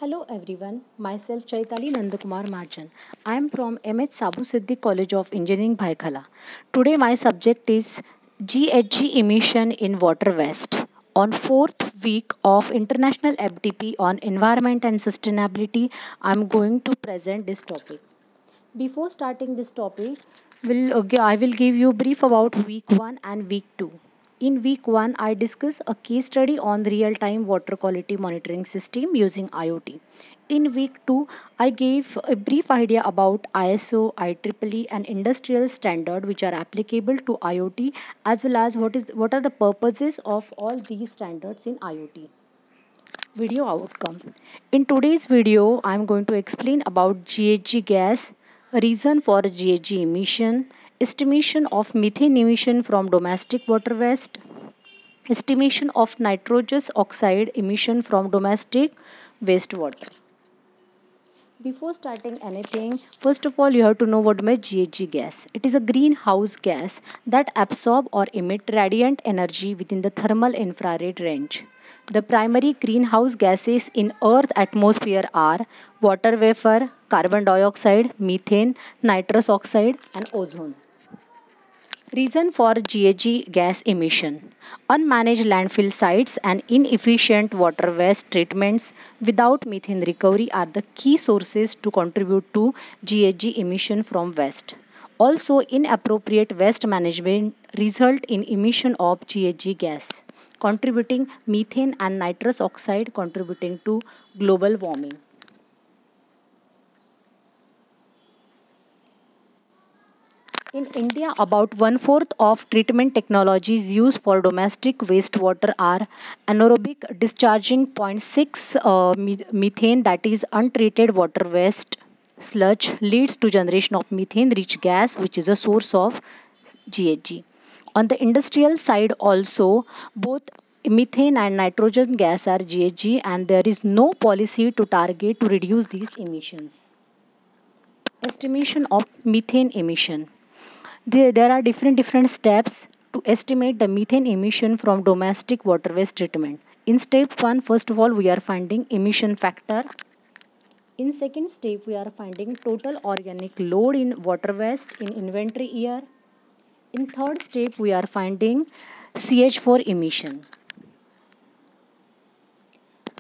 Hello everyone, myself Chaitali Nandakumar Marjan. I am from MH Sabu Siddiq College of Engineering Bhaikhala. Today my subject is GHG emission in water waste. On fourth week of International FDP on Environment and Sustainability, I am going to present this topic. Before starting this topic, I will give you brief about week 1 and week 2. In week 1, I discuss a case study on the real-time water quality monitoring system using IoT. In week 2, I gave a brief idea about ISO, IEEE and industrial standard which are applicable to IoT, as well as what are the purposes of all these standards in IoT. Video outcome. In today's video, I am going to explain about GHG gas, reason for GHG emission, estimation of methane emission from domestic water waste, estimation of nitrous oxide emission from domestic wastewater. Before starting anything, first of all, you have to know what is GHG gas. It is a greenhouse gas that absorb or emit radiant energy within the thermal infrared range. The primary greenhouse gases in Earth atmosphere are water vapor, carbon dioxide, methane, nitrous oxide, and ozone. Reason for GHG gas emission. Unmanaged landfill sites and inefficient water waste treatments without methane recovery are the key sources to contribute to GHG emission from waste. Also, inappropriate waste management result in emission of GHG gas, contributing methane and nitrous oxide contributing to global warming. In India, about one-fourth of treatment technologies used for domestic wastewater are anaerobic discharging 0.6 methane, that is untreated water waste sludge, leads to generation of methane-rich gas, which is a source of GHG. On the industrial side also, both methane and nitrogen gas are GHG, and there is no policy to target to reduce these emissions. Estimation of methane emission. There are different steps to estimate the methane emission from domestic water waste treatment. In step 1, first of all, we are finding emission factor. In second step, we are finding total organic load in water waste in inventory year. In third step, we are finding CH4 emission.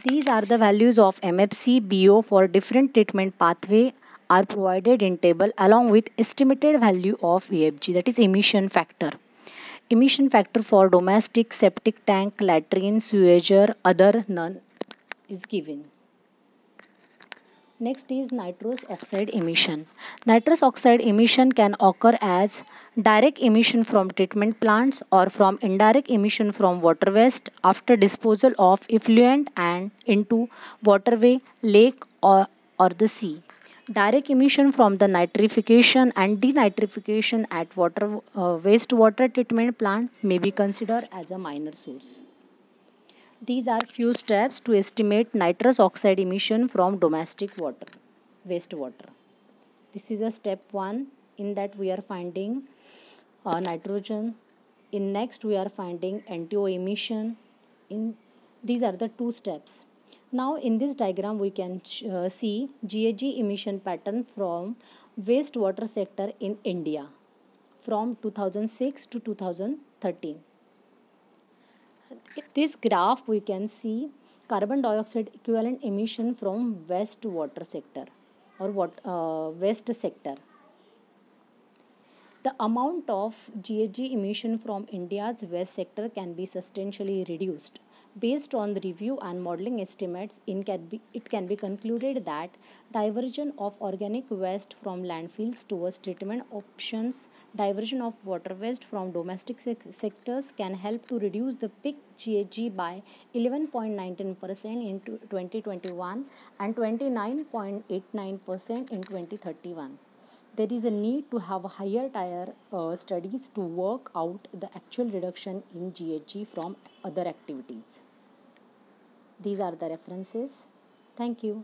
These are the values of MFC, BO for different treatment pathway are provided in table along with estimated value of EFG, that is emission factor. Emission factor for domestic, septic tank, latrine, sewager, other none is given. Next is nitrous oxide emission. Nitrous oxide emission can occur as direct emission from treatment plants or from indirect emission from water waste after disposal of effluent and into waterway, lake or the sea. Direct emission from the nitrification and denitrification at wastewater treatment plant may be considered as a minor source. These are few steps to estimate nitrous oxide emission from domestic wastewater. This is a step 1. In that we are finding nitrogen. In next we are finding NTO emission. These are the 2 steps. Now in this diagram we can see GHG emission pattern from wastewater sector in India from 2006 to 2013. In this graph we can see carbon dioxide equivalent emission from wastewater sector or waste sector. The amount of GHG emission from India's waste sector can be substantially reduced. Based on the review and modeling estimates, it can be concluded that diversion of organic waste from landfills towards treatment options, diversion of water waste from domestic sectors can help to reduce the peak GHG by 11.19% in 2021 and 29.89% in 2031. There is a need to have higher tier studies to work out the actual reduction in GHG from other activities. These are the references. Thank you.